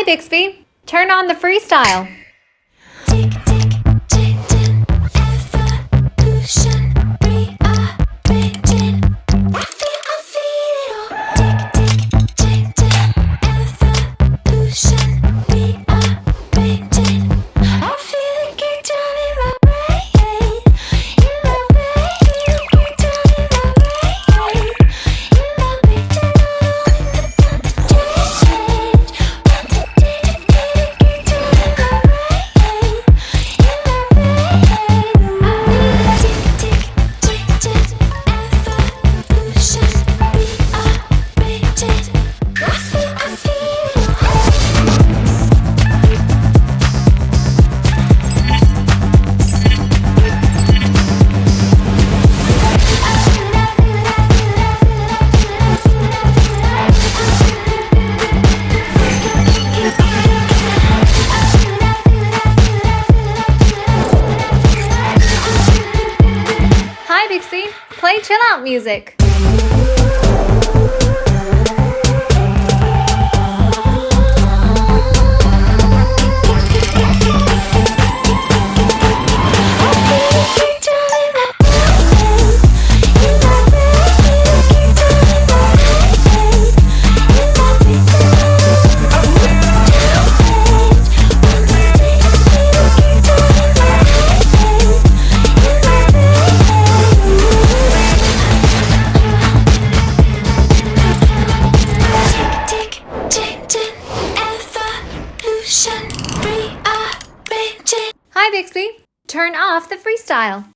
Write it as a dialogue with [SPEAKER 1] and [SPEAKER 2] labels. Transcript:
[SPEAKER 1] Bixby, turn on the freestyle.
[SPEAKER 2] Tick, tick, ticking, evolution, rearranging. I feel it all. Tick, tick, ticking, evolution, rearranging. I feel it kick down in my brain, in my brain. Feel it kick down in my brain, in my picture. Want to change, want to kick down in my brain, in my brain. Tick, tick, ticking, evolution, rearranging. I feel it all.
[SPEAKER 1] Hi Bixby, play chill out music.
[SPEAKER 2] Tick, ticking, evolution, rearranging.
[SPEAKER 1] Hi Bixby, turn off the freestyle.